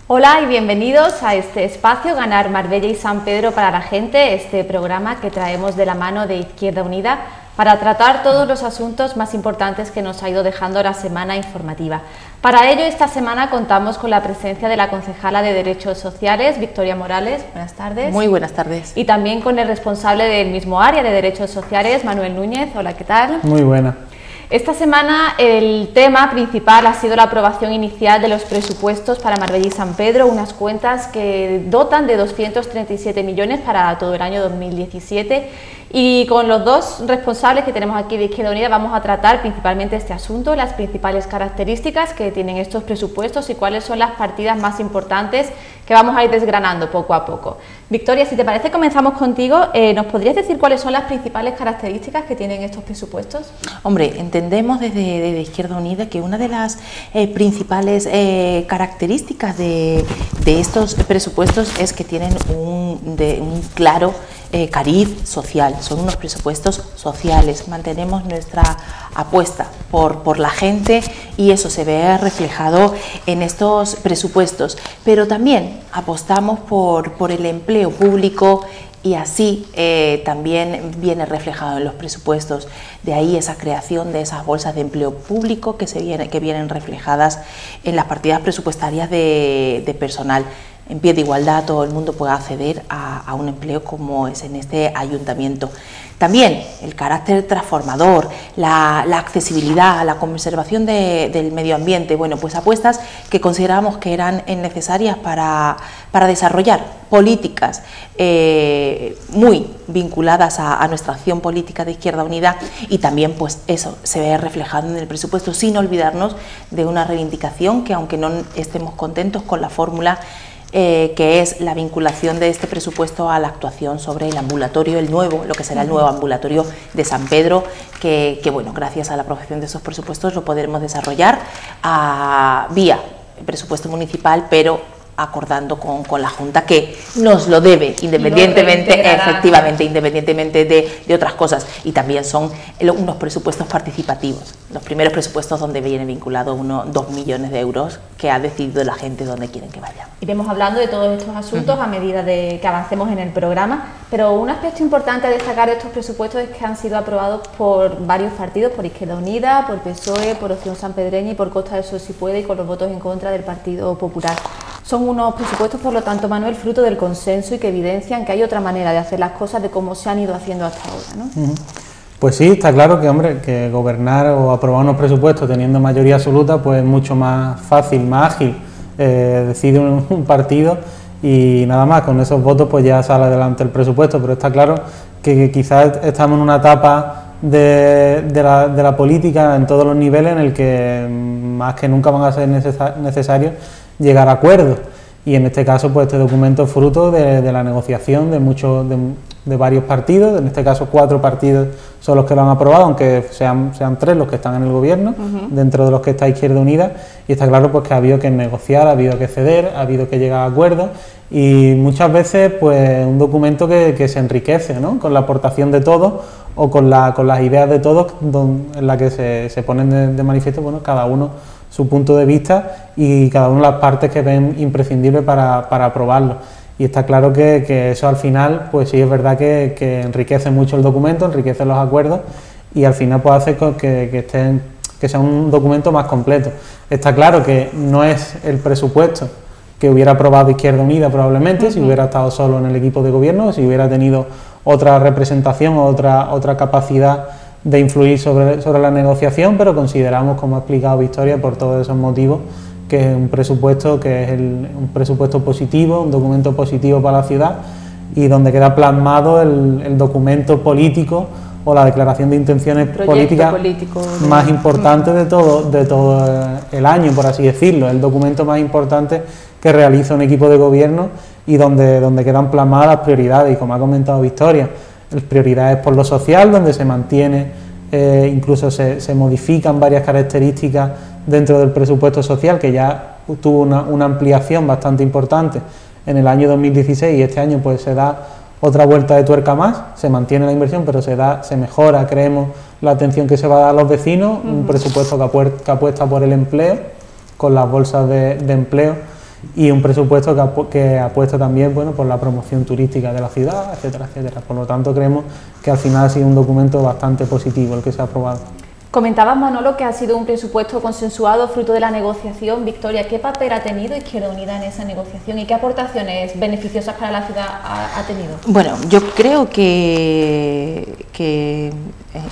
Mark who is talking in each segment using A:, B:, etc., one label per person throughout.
A: Hola y bienvenidos a este espacio Ganar Marbella y San Pedro para la gente, este programa que traemos de la mano de Izquierda Unida para tratar todos los asuntos más importantes que nos ha ido dejando la semana informativa. Para ello, esta semana contamos con la presencia de la concejala de Derechos Sociales, Victoria Morales. Buenas tardes.
B: Muy buenas tardes.
A: Y también con el responsable del mismo área de Derechos Sociales, Manuel Núñez. Hola, ¿qué tal?
C: Muy buena.
A: Esta semana el tema principal ha sido la aprobación inicial de los presupuestos para Marbella y San Pedro, unas cuentas que dotan de 237 millones para todo el año 2017, y con los dos responsables que tenemos aquí de Izquierda Unida vamos a tratar principalmente este asunto, las principales características que tienen estos presupuestos y cuáles son las partidas más importantes que vamos a ir desgranando poco a poco. Victoria, si te parece, comenzamos contigo. ¿Nos podrías decir cuáles son las principales características que tienen estos presupuestos?
B: Hombre, entendemos desde Izquierda Unida que una de las principales características de estos presupuestos es que tienen un claro cariz social. Son unos presupuestos sociales. Mantenemos nuestra apuesta por la gente y eso se ve reflejado en estos presupuestos, pero también apostamos por el empleo público y así también viene reflejado en los presupuestos. De ahí esa creación de esas bolsas de empleo público que vienen reflejadas en las partidas presupuestarias de personal. En pie de igualdad todo el mundo puede acceder a un empleo como es en este ayuntamiento. También el carácter transformador, la accesibilidad, la conservación del medio ambiente, bueno, pues apuestas que consideramos que eran necesarias para desarrollar políticas muy vinculadas a nuestra acción política de Izquierda Unida, y también pues eso se ve reflejado en el presupuesto, sin olvidarnos de una reivindicación que, aunque no estemos contentos con la fórmula, que es la vinculación de este presupuesto a la actuación sobre el ambulatorio, lo que será el nuevo ambulatorio de San Pedro, que bueno, gracias a la aprobación de esos presupuestos lo podremos desarrollar vía presupuesto municipal, pero acordando con la Junta, que nos lo debe, independientemente, efectivamente, independientemente de otras cosas. Y también son unos presupuestos participativos, los primeros presupuestos donde viene vinculado 2 millones de euros que ha decidido la gente dónde quieren que vayan.
A: Iremos hablando de todos estos asuntos a medida de que avancemos en el programa, pero un aspecto importante a destacar de estos presupuestos es que han sido aprobados por varios partidos, por Izquierda Unida, por PSOE, por Opción Sanpedreña y por Costa del Sol si puede, y con los votos en contra del Partido Popular. Son unos presupuestos, por lo tanto, Manuel, fruto del consenso y que evidencian que hay otra manera de hacer las cosas de cómo se han ido haciendo hasta ahora, ¿no?
C: Pues sí, está claro que, hombre, que gobernar o aprobar unos presupuestos teniendo mayoría absoluta pues es mucho más fácil, más ágil. Decide un partido y nada más, con esos votos pues ya sale adelante el presupuesto, pero está claro que quizás estamos en una etapa de la política en todos los niveles en el que más que nunca van a ser necesarios llegar a acuerdos, y en este caso pues este documento es fruto de la negociación de varios partidos. En este caso 4 partidos son los que lo han aprobado, aunque sean 3 los que están en el gobierno, dentro de los que está Izquierda Unida, y está claro pues que ha habido que negociar, ha habido que ceder, ha habido que llegar a acuerdos, y muchas veces pues un documento que se enriquece, ¿no?, con la aportación de todos o con las ideas de todos, en la que se ponen de manifiesto, bueno, cada uno su punto de vista y cada una de las partes que ven imprescindibles para aprobarlo. Y está claro que eso al final, pues sí es verdad que enriquece mucho el documento, enriquece los acuerdos y al final pues hace que sea un documento más completo. Está claro que no es el presupuesto que hubiera aprobado Izquierda Unida probablemente, si hubiera estado solo en el equipo de gobierno, si hubiera tenido otra representación o otra capacidad de influir sobre la negociación, pero consideramos, como ha explicado Victoria, por todos esos motivos, que es un presupuesto un presupuesto positivo, un documento positivo para la ciudad, y donde queda plasmado el documento político o la declaración de intenciones políticas más importante de todo el año, por así decirlo, el documento más importante que realiza un equipo de gobierno y donde quedan plasmadas las prioridades, y como ha comentado Victoria, prioridades por lo social, donde se mantiene, incluso se modifican varias características dentro del presupuesto social, que ya tuvo una ampliación bastante importante en el año 2016, y este año pues se da otra vuelta de tuerca más, se mantiene la inversión, pero se mejora, creemos, la atención que se va a dar a los vecinos, un presupuesto que apuesta por el empleo, con las bolsas de empleo, y un presupuesto que apuesta también, bueno, por la promoción turística de la ciudad, etcétera, etcétera. Por lo tanto, creemos que al final ha sido un documento bastante positivo el que se ha aprobado.
A: Comentabas, Manolo, que ha sido un presupuesto consensuado fruto de la negociación. Victoria, ¿qué papel ha tenido Izquierda Unida en esa negociación y qué aportaciones beneficiosas para la ciudad ha tenido?
B: Bueno, yo creo que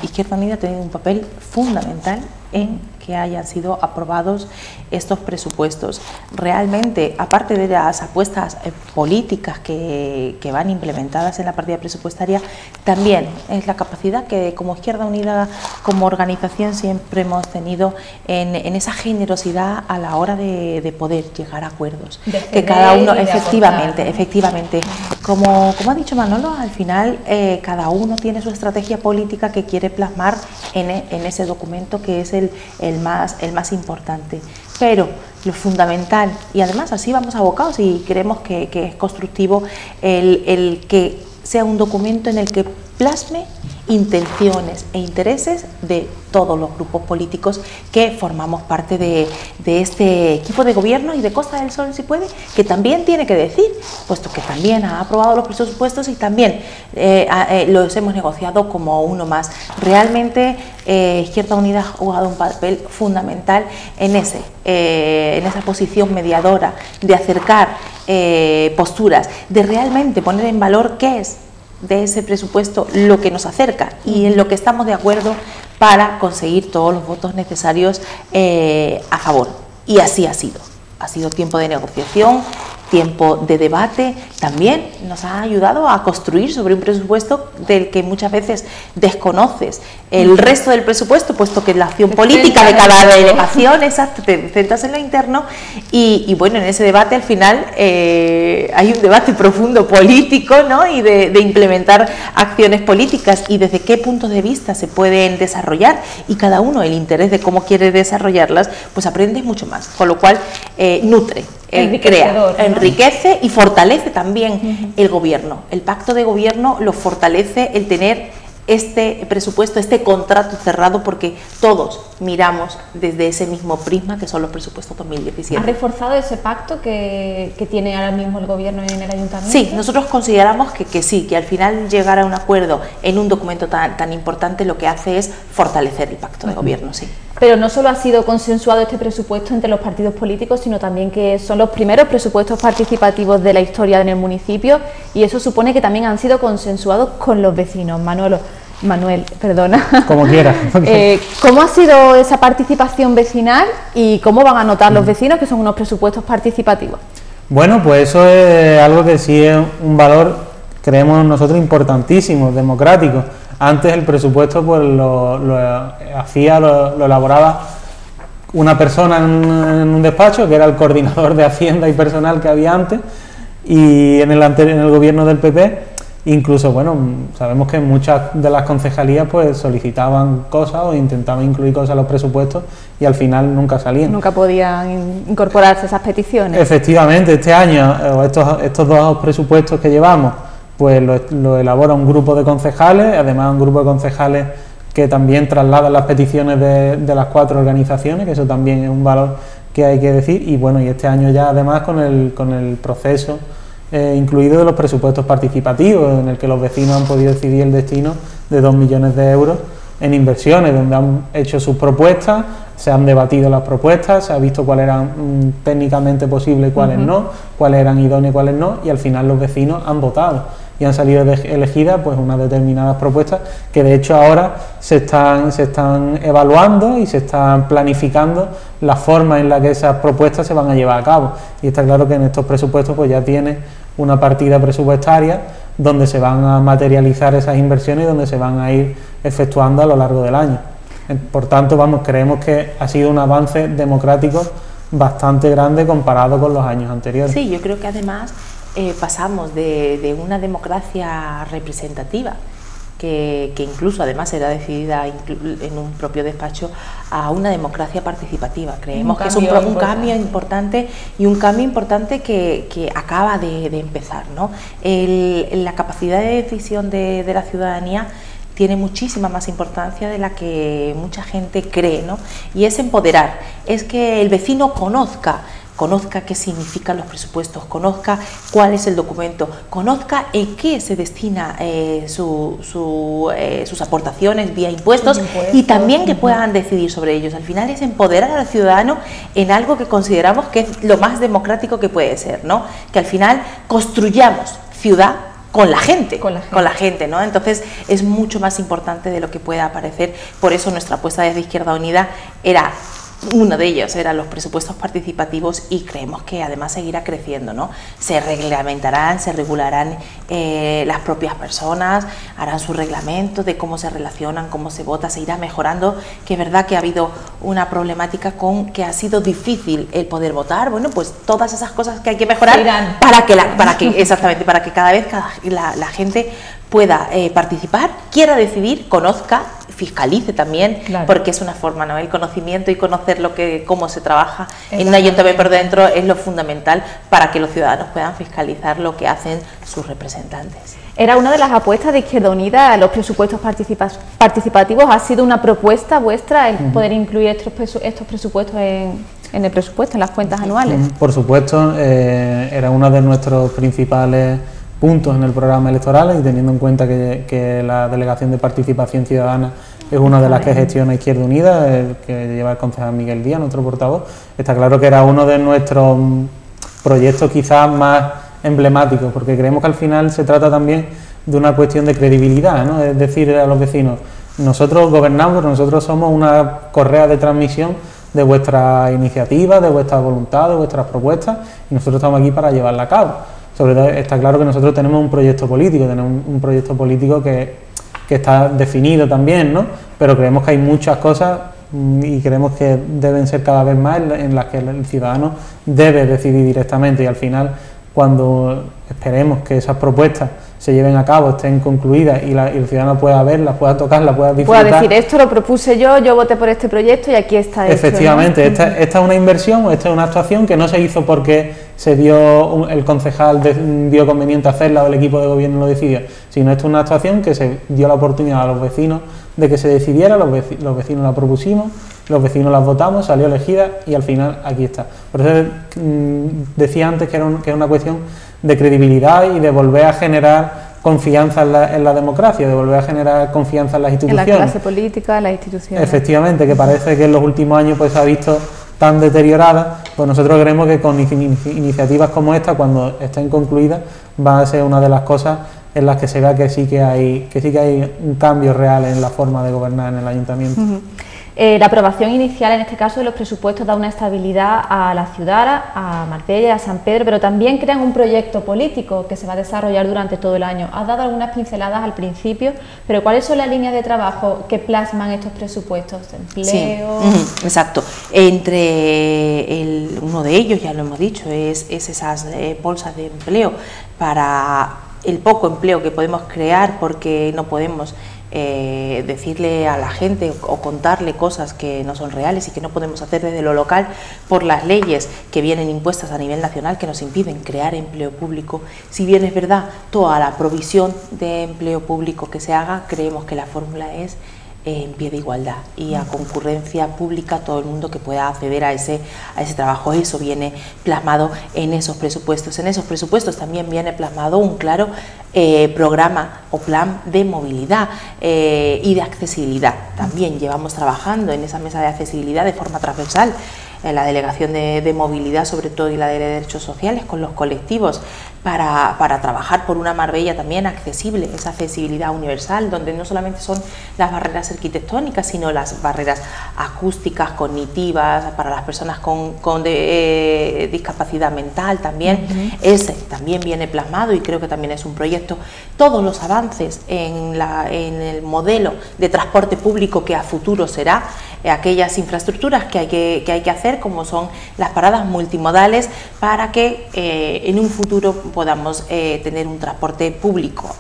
B: Izquierda Unida ha tenido un papel fundamental en que hayan sido aprobados estos presupuestos. Realmente, aparte de las apuestas políticas que van implementadas en la partida presupuestaria, también es la capacidad que como Izquierda Unida, como organización, siempre hemos tenido en esa generosidad a la hora de poder llegar a acuerdos. Que cada uno, efectivamente, como ha dicho Manolo, al final cada uno tiene su estrategia política que quiere plasmar en ese documento, que es el más importante, pero lo fundamental, y además así vamos abocados y creemos que es constructivo el que sea un documento en el que plasme intenciones e intereses de todos los grupos políticos que formamos parte de este equipo de gobierno y de Costa del Sol, si puede, que también tiene que decir, puesto que también ha aprobado los presupuestos y también los hemos negociado como uno más. Realmente Izquierda Unida ha jugado un papel fundamental en esa posición mediadora, de acercar posturas, de realmente poner en valor qué es de ese presupuesto lo que nos acerca y en lo que estamos de acuerdo para conseguir todos los votos necesarios a favor. Y así ha sido tiempo de negociación, tiempo de debate. También nos ha ayudado a construir sobre un presupuesto del que muchas veces desconoces el resto del presupuesto, puesto que la acción política de cada delegación, exacto, te centras en lo interno y bueno, en ese debate al final hay un debate profundo político, ¿no? Y de implementar acciones políticas y desde qué puntos de vista se pueden desarrollar, y cada uno el interés de cómo quiere desarrollarlas, pues aprendes mucho más, con lo cual nutre, crea, ¿no? Enriquece y fortalece también el gobierno. El pacto de gobierno lo fortalece el tener este presupuesto, este contrato cerrado, porque todos miramos desde ese mismo prisma que son los presupuestos 2017.
A: ¿Ha reforzado ese pacto que tiene ahora mismo el gobierno en el ayuntamiento?
B: Sí, nosotros consideramos que sí, que al final llegar a un acuerdo en un documento tan importante lo que hace es fortalecer el pacto de gobierno, sí.
A: Pero no solo ha sido consensuado este presupuesto entre los partidos políticos, sino también que son los primeros presupuestos participativos de la historia en el municipio, y eso supone que también han sido consensuados con los vecinos. Manuel, perdona.
C: Como quieras.
A: ¿Cómo ha sido esa participación vecinal y cómo van a notar los vecinos que son unos presupuestos participativos?
C: Bueno, pues eso es algo que sí es un valor, creemos nosotros, importantísimo, democrático. Antes el presupuesto pues lo elaboraba una persona en un despacho, que era el coordinador de Hacienda y personal que había antes, y en el gobierno del PP, incluso, bueno, sabemos que muchas de las concejalías pues solicitaban cosas o intentaban incluir cosas en los presupuestos y al final nunca salían.
A: Nunca podían incorporarse esas peticiones.
C: Efectivamente, este año, estos dos presupuestos que llevamos, pues lo elabora un grupo de concejales, además un grupo de concejales que también trasladan las peticiones de las 4 organizaciones, que eso también es un valor que hay que decir, y bueno, y este año ya además con el proceso incluido de los presupuestos participativos, en el que los vecinos han podido decidir el destino de 2 millones de euros en inversiones, donde han hecho sus propuestas, se han debatido las propuestas, se ha visto cuáles eran técnicamente posibles y cuáles no, cuáles eran idóneas y cuáles no, y al final los vecinos han votado y han salido elegidas pues unas determinadas propuestas que de hecho ahora se están evaluando y se están planificando la forma en la que esas propuestas se van a llevar a cabo, y está claro que en estos presupuestos pues ya tiene una partida presupuestaria donde se van a materializar esas inversiones y donde se van a ir efectuando a lo largo del año. Por tanto, creemos que ha sido un avance democrático bastante grande comparado con los años anteriores.
B: Sí, yo creo que además pasamos de una democracia representativa, que incluso además era decidida en un propio despacho, a una democracia participativa. Creemos que es un cambio importante, y un cambio importante que acaba de empezar, ¿no? La capacidad de decisión de la ciudadanía tiene muchísima más importancia de la que mucha gente cree, ¿no? Y es empoderar, es que el vecino conozca qué significan los presupuestos, conozca cuál es el documento, conozca en qué se destina sus aportaciones vía impuestos, y también que puedan decidir sobre ellos. Al final es empoderar al ciudadano en algo que consideramos que es lo más democrático que puede ser, ¿no? Que al final construyamos ciudad con la gente, ¿no? Entonces es mucho más importante de lo que pueda parecer. Por eso nuestra apuesta desde Izquierda Unida era, uno de ellos eran los presupuestos participativos, y creemos que además seguirá creciendo, ¿no? Se reglamentarán, se regularán las propias personas, harán su reglamento de cómo se relacionan, cómo se vota, se irá mejorando, que es verdad que ha habido una problemática con que ha sido difícil el poder votar. Bueno, pues todas esas cosas que hay que mejorar para que cada vez la gente pueda participar, quiera decidir, conozca, fiscalice también, porque es una forma, ¿no? El conocimiento y conocer cómo se trabaja en un ayuntamiento por dentro es lo fundamental para que los ciudadanos puedan fiscalizar lo que hacen sus representantes.
A: Era una de las apuestas de Izquierda Unida, los presupuestos participativos. ¿Ha sido una propuesta vuestra el poder incluir estos presupuestos en el presupuesto, en las cuentas anuales?
C: Por supuesto, era uno de nuestros principales puntos en el programa electoral, y teniendo en cuenta que la Delegación de Participación Ciudadana es una de las que gestiona Izquierda Unida, el que lleva el concejal Miguel Díaz, nuestro portavoz, está claro que era uno de nuestros proyectos quizás más emblemáticos, porque creemos que al final se trata también de una cuestión de credibilidad, ¿no? Es decir, a los vecinos, nosotros gobernamos, nosotros somos una correa de transmisión de vuestras iniciativas, de vuestra voluntad, de vuestras propuestas, y nosotros estamos aquí para llevarla a cabo. Sobre todo está claro que nosotros tenemos un proyecto político, que está definido también, ¿no? Pero creemos que hay muchas cosas, y creemos que deben ser cada vez más en las que el ciudadano debe decidir directamente, y al final, cuando esperemos que esas propuestas se lleven a cabo, estén concluidas, y el ciudadano pueda verlas, pueda tocarlas, pueda disfrutar.
A: Pueda decir, esto lo propuse yo voté por este proyecto y aquí está hecho,
C: efectivamente,
A: ¿no?
C: esta es una inversión, esta es una actuación que no se hizo porque el concejal dio conveniente hacerla o el equipo de gobierno lo decidió, sino esta es una actuación que se dio la oportunidad a los vecinos de que se decidiera, los vecinos la propusimos, los vecinos las votamos, salió elegida, y al final aquí está. Por eso decía antes que era una cuestión de credibilidad y de volver a generar confianza en la democracia, de volver a generar confianza en las instituciones.
A: En la clase política, en las instituciones.
C: Efectivamente, que parece que en los últimos años pues se ha visto tan deteriorada. Pues nosotros creemos que con iniciativas como esta, cuando estén concluidas, va a ser una de las cosas en las que se vea que sí que hay un cambio real en la forma de gobernar en el ayuntamiento.
A: La aprobación inicial, en este caso de los presupuestos, da una estabilidad a la ciudad, a Marbella, a San Pedro, pero también crean un proyecto político que se va a desarrollar durante todo el año. Has dado algunas pinceladas al principio, pero ¿cuáles son las líneas de trabajo que plasman estos presupuestos? ¿Empleo?
B: Sí, exacto. Uno de ellos, ya lo hemos dicho, es esas bolsas de empleo para el poco empleo que podemos crear, porque no podemos decirle a la gente o contarle cosas que no son reales y que no podemos hacer desde lo local por las leyes que vienen impuestas a nivel nacional, que nos impiden crear empleo público. Si bien es verdad, toda la provisión de empleo público que se haga, creemos que la fórmula es en pie de igualdad y a concurrencia pública, todo el mundo que pueda acceder a ese trabajo. Eso viene plasmado en esos presupuestos. En esos presupuestos también viene plasmado un claro programa o plan de movilidad y de accesibilidad. También llevamos trabajando en esa mesa de accesibilidad de forma transversal, en la Delegación de Movilidad sobre todo y la de Derechos Sociales, con los colectivos para trabajar por una Marbella también accesible, esa accesibilidad universal, donde no solamente son las barreras arquitectónicas, sino las barreras acústicas, cognitivas, para las personas con discapacidad mental también. Ese también viene plasmado y creo que también es un proyecto. Todos los avances en el modelo de transporte público que a futuro será, aquellas infraestructuras que hay que hacer, como son las paradas multimodales, para que en un futuro podamos tener un transporte público.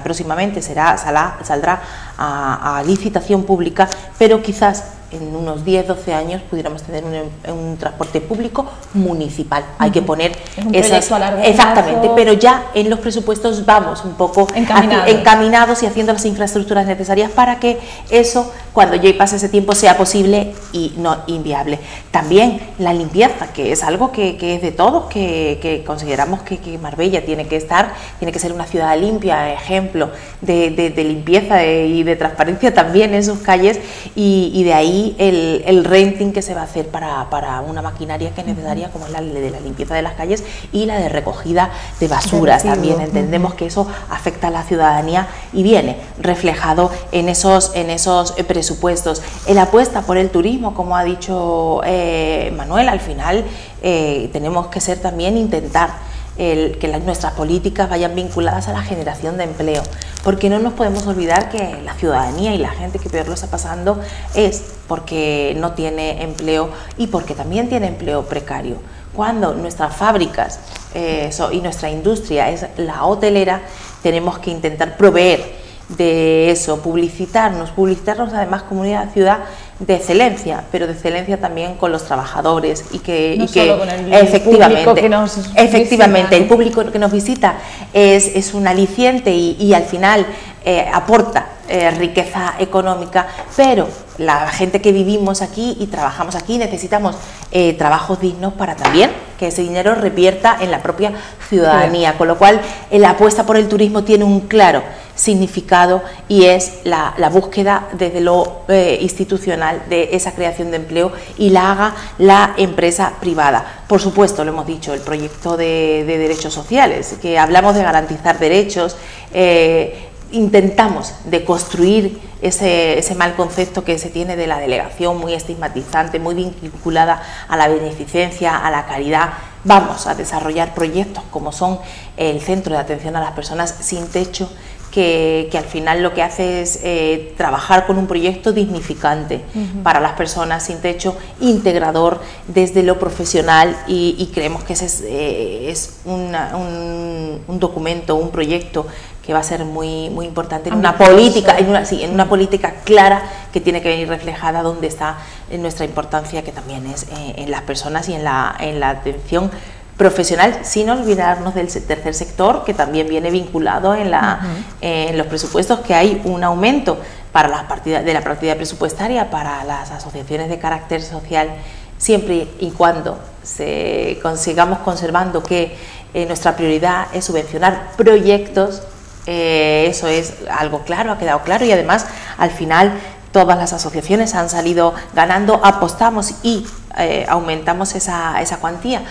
B: Próximamente saldrá a licitación pública, pero quizás en unos 10-12 años pudiéramos tener un transporte público municipal. Hay que poner esas, exactamente, pero ya en los presupuestos vamos un poco encaminados y haciendo las infraestructuras necesarias para que eso, cuando ya pase ese tiempo, sea posible y no inviable. También la limpieza, que es algo que es de todos, que consideramos que Marbella tiene que ser una ciudad limpia, ejemplo de limpieza y de transparencia también en sus calles, y de ahí el renting que se va a hacer para una maquinaria que es necesaria, como es la de la limpieza de las calles y la de recogida de basuras. También entendemos que eso afecta a la ciudadanía y viene reflejado en esos presupuestos. La apuesta por el turismo, como ha dicho Manuel, al final tenemos que ser también intentar que nuestras políticas vayan vinculadas a la generación de empleo, porque no nos podemos olvidar que la ciudadanía y la gente que peor lo está pasando es porque no tiene empleo y porque también tiene empleo precario. Cuando nuestras fábricas y nuestra industria es la hotelera, tenemos que intentar proveer de eso, publicitarnos además como una ciudad de excelencia, pero de excelencia también con los trabajadores y que efectivamente el público que nos visita es un aliciente y al final aporta riqueza económica, pero la gente que vivimos aquí y trabajamos aquí necesitamos trabajos dignos para también que ese dinero revierta en la propia ciudadanía, con lo cual la apuesta por el turismo tiene un claro significado y es la búsqueda desde lo institucional de esa creación de empleo y la haga la empresa privada. Por supuesto, lo hemos dicho, el proyecto de derechos sociales, que hablamos de garantizar derechos, intentamos de construir ese mal concepto que se tiene de la delegación, muy estigmatizante, muy vinculada a la beneficencia, a la caridad. Vamos a desarrollar proyectos como son el Centro de Atención a las Personas Sin Techo, que al final lo que hace es trabajar con un proyecto dignificante para las personas sin techo, integrador desde lo profesional, y creemos que ese es un documento, un proyecto que va a ser muy importante en una política, en una política clara que tiene que venir reflejada donde está nuestra importancia, que también es en las personas y en la atención profesional, sin olvidarnos del tercer sector, que también viene vinculado en los presupuestos, que hay un aumento para la partida presupuestaria para las asociaciones de carácter social, siempre y cuando consigamos conservando que nuestra prioridad es subvencionar proyectos. Eso es algo claro, ha quedado claro, y además al final todas las asociaciones han salido ganando, apostamos y aumentamos esa cuantía.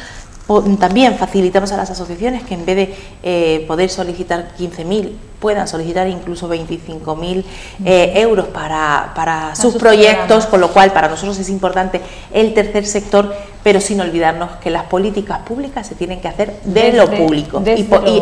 B: También facilitamos a las asociaciones que en vez de poder solicitar 15.000, puedan solicitar incluso 25.000 euros para sus proyectos, con lo cual para nosotros es importante el tercer sector, pero sin olvidarnos que las políticas públicas se tienen que hacer de lo público.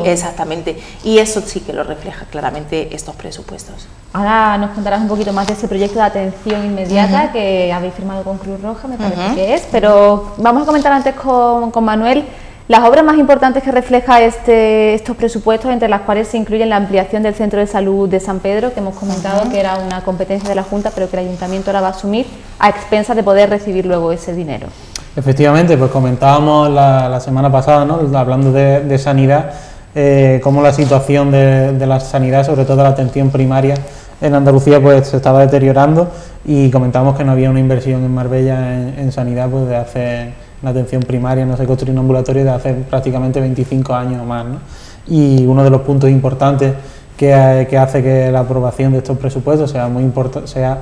B: Exactamente, y eso sí que lo refleja claramente estos presupuestos.
A: Ahora nos contarás un poquito más de ese proyecto de atención inmediata que habéis firmado con Cruz Roja, me parece que es, pero vamos a comentar antes con Manuel las obras más importantes que refleja estos presupuestos, entre las cuales se incluyen la ampliación del Centro de Salud de San Pedro, que hemos comentado que era una competencia de la Junta, pero que el Ayuntamiento ahora va a asumir a expensas de poder recibir luego ese dinero.
C: Efectivamente, pues comentábamos la semana pasada, ¿no?, hablando de sanidad, cómo la situación de la sanidad, sobre todo la atención primaria en Andalucía, pues se estaba deteriorando, y comentábamos que no había una inversión en Marbella en sanidad, pues de hace la atención primaria, no se construye un ambulatorio de hace prácticamente 25 años o más, ¿no? Y uno de los puntos importantes que hace que la aprobación de estos presupuestos sea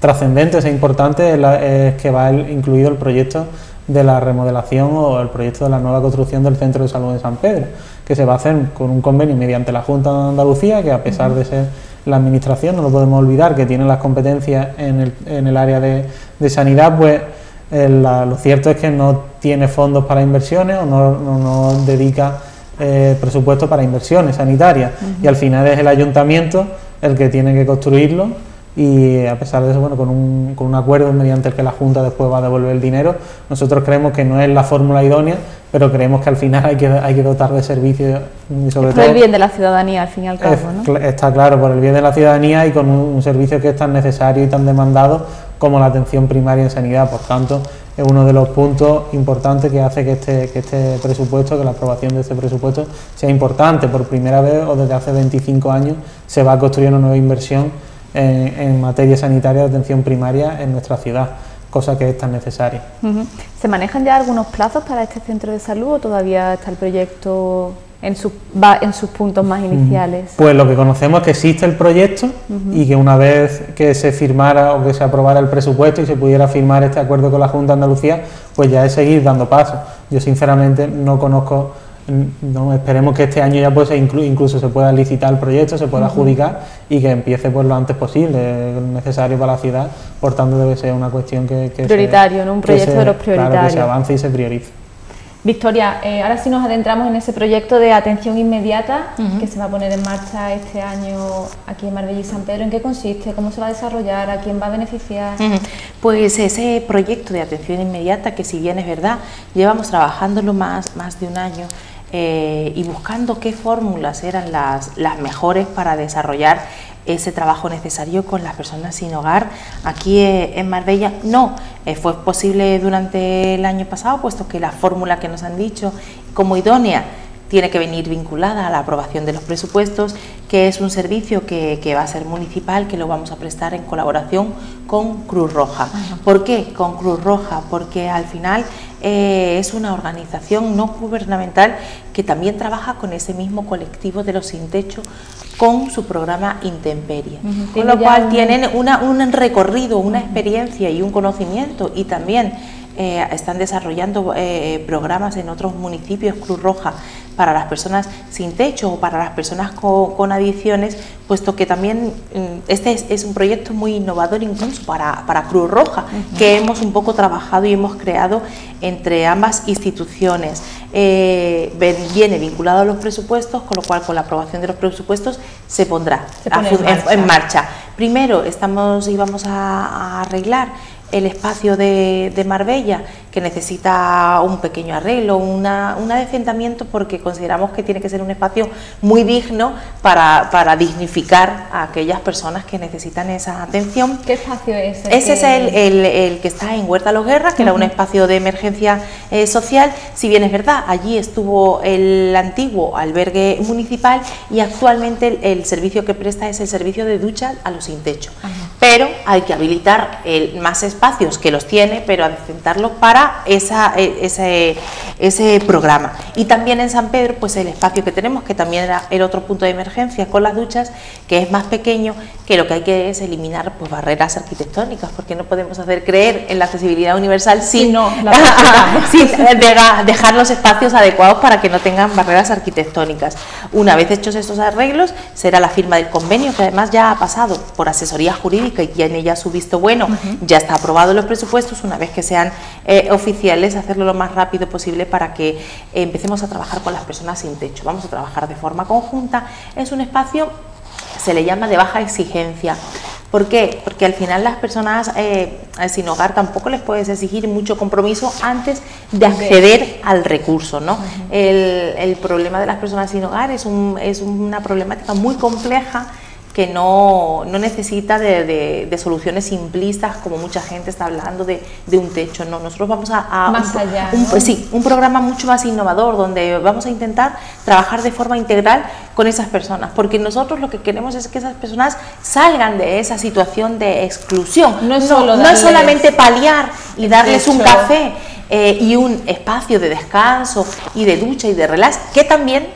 C: trascendente, sea importante, es que va incluido el proyecto de la remodelación o el proyecto de la nueva construcción del Centro de Salud de San Pedro, que se va a hacer con un convenio mediante la Junta de Andalucía, que a pesar de ser la administración, no lo podemos olvidar, que tiene las competencias en el área de sanidad, pues lo cierto es que no tiene fondos para inversiones o no dedica presupuesto para inversiones sanitarias, y al final es el ayuntamiento el que tiene que construirlo, y a pesar de eso, bueno, con un acuerdo mediante el que la Junta después va a devolver el dinero. Nosotros creemos que no es la fórmula idónea, pero creemos que al final hay que dotar de servicios, y sobre todo
A: por el bien de la ciudadanía, al fin y al cabo, ¿no?
C: Está claro, por el bien de la ciudadanía, y con un servicio que es tan necesario y tan demandado como la atención primaria en sanidad. Por tanto, es uno de los puntos importantes que hace que este presupuesto, que la aprobación de este presupuesto sea importante. Por primera vez, o desde hace 25 años, se va a construir una nueva inversión en materia sanitaria de atención primaria en nuestra ciudad, cosa que es tan necesaria.
A: ¿Se manejan ya algunos plazos para este centro de salud o todavía está el proyecto en sus puntos más iniciales?
C: Pues lo que conocemos es que existe el proyecto y que una vez que se firmara o que se aprobara el presupuesto y se pudiera firmar este acuerdo con la Junta de Andalucía, pues ya es seguir dando pasos. Yo sinceramente no conozco. No, esperemos que este año ya pues incluso se pueda licitar el proyecto, se pueda adjudicar y que empiece pues lo antes posible, es necesario para la ciudad. Por tanto, debe ser una cuestión que
A: prioritario, ¿no? Un proyecto de los prioritarios.
C: Claro, que se avance y se priorice.
A: Victoria, ahora sí nos adentramos en ese proyecto de atención inmediata que se va a poner en marcha este año aquí en Marbella y San Pedro. ¿En qué consiste? ¿Cómo se va a desarrollar? ¿A quién va a beneficiar?
B: Pues ese proyecto de atención inmediata, que si bien es verdad, llevamos trabajándolo más de un año, y buscando qué fórmulas eran las mejores para desarrollar ese trabajo necesario con las personas sin hogar aquí en Marbella. No fue posible durante el año pasado, puesto que la fórmula que nos han dicho como idónea tiene que venir vinculada a la aprobación de los presupuestos, que es un servicio que va a ser municipal, que lo vamos a prestar en colaboración con Cruz Roja. ¿Por qué con Cruz Roja? Porque al final es una organización no gubernamental que también trabaja con ese mismo colectivo de los sin techo, con su programa Intemperie, con lo cual tienen un recorrido, una experiencia y un conocimiento, y también están desarrollando programas en otros municipios Cruz Roja para las personas sin techo o para las personas con adicciones, puesto que también este es un proyecto muy innovador incluso para Cruz Roja, que hemos un poco trabajado y hemos creado entre ambas instituciones. Viene vinculado a los presupuestos, con lo cual con la aprobación de los presupuestos se pondrá en marcha. Primero íbamos a arreglar el espacio de Marbella, que necesita un pequeño arreglo, un adecentamiento, porque consideramos que tiene que ser un espacio muy digno para dignificar a aquellas personas que necesitan esa atención.
A: ¿Qué espacio es ese?
B: Ese es el que está en Huerta Los Guerras, que era un espacio de emergencia social. Si bien es verdad, allí estuvo el antiguo albergue municipal, y actualmente el servicio que presta es el servicio de ducha a los sin techo. Pero hay que habilitar más espacios, que los tiene, pero adecentarlos para ese programa. Y también en San Pedro, pues el espacio que tenemos, que también era el otro punto de emergencia con las duchas, que es más pequeño, que lo que hay que es eliminar pues barreras arquitectónicas, porque no podemos hacer creer en la accesibilidad universal sin dejar los espacios adecuados para que no tengan barreras arquitectónicas. Una vez hechos estos arreglos, será la firma del convenio, que además ya ha pasado por asesoría jurídica y tiene ya su visto bueno, ya está aprobado los presupuestos. Una vez que sean oficiales, hacerlo lo más rápido posible para que empecemos a trabajar con las personas sin techo. Vamos a trabajar de forma conjunta. Es un espacio, se le llama de baja exigencia. ¿Por qué? Porque al final las personas sin hogar tampoco les puedes exigir mucho compromiso antes de acceder al recurso, ¿no? El problema de las personas sin hogar es una problemática muy compleja, que no necesita de soluciones simplistas, como mucha gente está hablando de un techo. No, nosotros vamos
A: más allá, ¿no?
B: un programa mucho más innovador, donde vamos a intentar trabajar de forma integral con esas personas, porque nosotros lo que queremos es que esas personas salgan de esa situación de exclusión. No es solamente paliar y darles un café y un espacio de descanso y de ducha y de relax, que también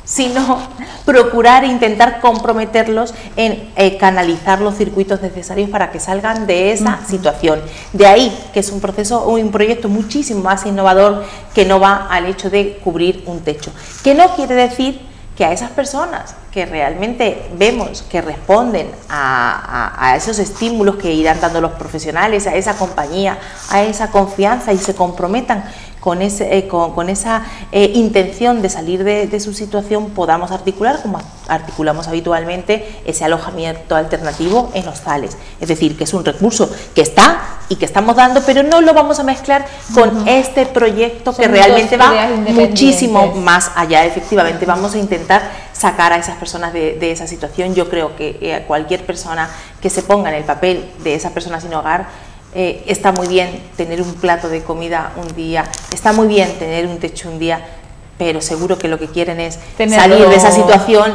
B: sino procurar e intentar comprometerlos en canalizar los circuitos necesarios para que salgan de esa situación. De ahí que es un proyecto muchísimo más innovador, que no va al hecho de cubrir un techo. Que no quiere decir que a esas personas que realmente vemos que responden a esos estímulos que irán dando los profesionales, a esa compañía, a esa confianza, y se comprometan con esa intención de salir de su situación, podamos articular, como articulamos habitualmente, ese alojamiento alternativo en hostales. Es decir, que es un recurso que está y que estamos dando, pero no lo vamos a mezclar con este proyecto que realmente va muchísimo más allá. Efectivamente, vamos a intentar sacar a esas personas de esa situación. Yo creo que cualquier persona que se ponga en el papel de esa persona sin hogar, está muy bien tener un plato de comida un día, está muy bien tener un techo un día, pero seguro que lo que quieren es salir de esa situación,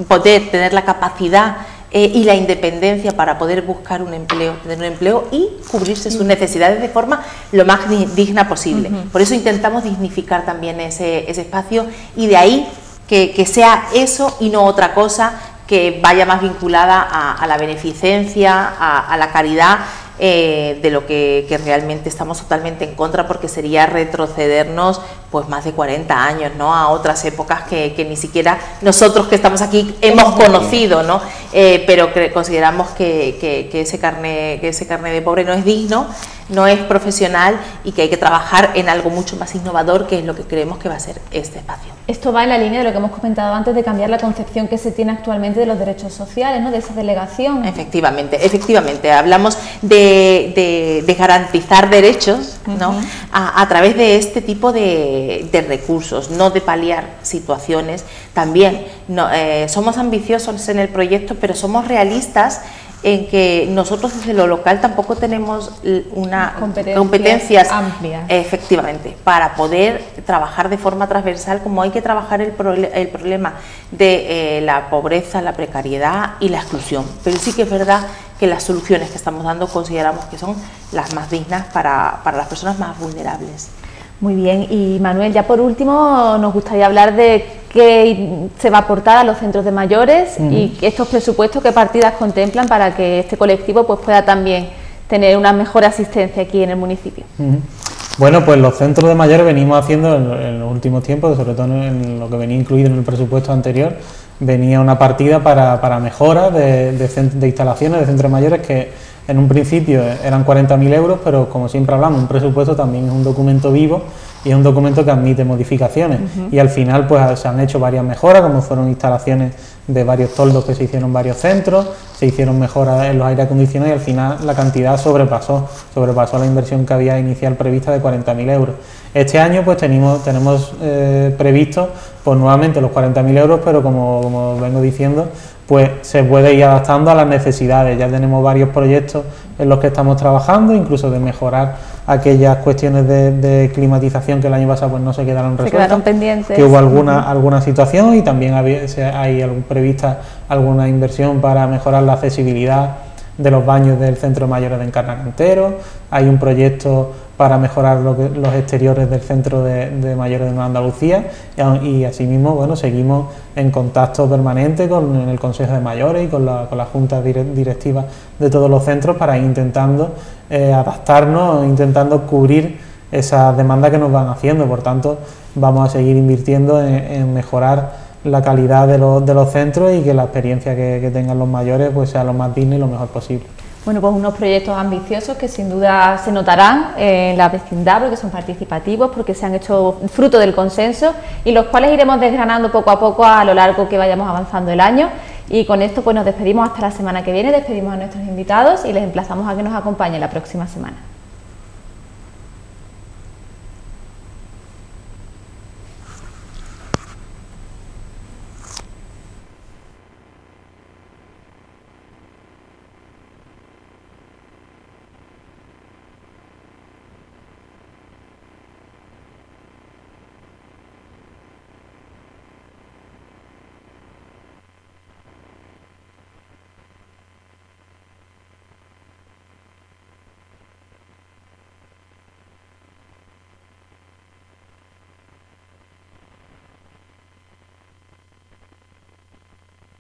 B: poder tener la capacidad y la independencia para poder buscar un empleo, tener un empleo y cubrirse sus necesidades de forma lo más digna posible. Por eso intentamos dignificar también ese espacio, y de ahí que sea eso y no otra cosa, que vaya más vinculada a la beneficencia, a la caridad, de lo que realmente estamos totalmente en contra, porque sería retrocedernos pues más de 40 años, ¿no?, a otras épocas que ni siquiera nosotros que estamos aquí hemos conocido, ¿no? Pero consideramos que ese carné de pobre no es digno, no es profesional, y que hay que trabajar en algo mucho más innovador, que es lo que creemos que va a ser este espacio.
A: Esto va en la línea de lo que hemos comentado antes, de cambiar la concepción que se tiene actualmente de los derechos sociales, ¿no?, de esa delegación.
B: Efectivamente, hablamos de garantizar derechos, ¿no?, a través de este tipo de recursos, no de paliar situaciones. También somos ambiciosos en el proyecto, pero somos realistas en que nosotros desde lo local tampoco tenemos competencias
A: amplias,
B: efectivamente, para poder trabajar de forma transversal, como hay que trabajar el problema de la pobreza, la precariedad y la exclusión. Pero sí que es verdad que las soluciones que estamos dando consideramos que son las más dignas para las personas más vulnerables.
A: Muy bien, y Manuel, ya por último nos gustaría hablar de qué se va a aportar a los centros de mayores y estos presupuestos, qué partidas contemplan para que este colectivo pues pueda también tener una mejor asistencia aquí en el municipio.
C: Bueno, pues los centros de mayores venimos haciendo en los últimos tiempos, sobre todo en lo que venía incluido en el presupuesto anterior, venía una partida para mejora de instalaciones de centros de mayores, que en un principio eran 40.000 euros, pero como siempre hablamos, un presupuesto también es un documento vivo y es un documento que admite modificaciones. Y al final pues se han hecho varias mejoras, como fueron instalaciones de varios toldos que se hicieron en varios centros, se hicieron mejoras en los aire acondicionados, y al final la cantidad sobrepasó la inversión que había inicial prevista de 40.000 euros. Este año pues tenemos previsto pues nuevamente los 40.000 euros, pero como vengo diciendo, pues se puede ir adaptando a las necesidades. Ya tenemos varios proyectos en los que estamos trabajando, incluso de mejorar aquellas cuestiones de climatización que el año pasado pues no se quedaron resueltas,
A: quedaron pendientes,
C: que hubo alguna situación, y también hay prevista alguna inversión para mejorar la accesibilidad de los baños del Centro de Mayores de Encarna-Cantero. Hay un proyecto para mejorar los exteriores del Centro de Mayores de Nueva Andalucía, y asimismo, bueno, seguimos en contacto permanente con el Consejo de Mayores y con la Junta Directiva de todos los centros, para ir intentando adaptarnos, intentando cubrir esas demandas que nos van haciendo. Por tanto, vamos a seguir invirtiendo en mejorar la calidad de los centros, y que la experiencia que tengan los mayores pues sea lo más digna y lo mejor posible.
A: Bueno, pues unos proyectos ambiciosos que sin duda se notarán en la vecindad, porque son participativos, porque se han hecho fruto del consenso, y los cuales iremos desgranando poco a poco a lo largo que vayamos avanzando el año. Y con esto pues nos despedimos hasta la semana que viene, despedimos a nuestros invitados y les emplazamos a que nos acompañen la próxima semana.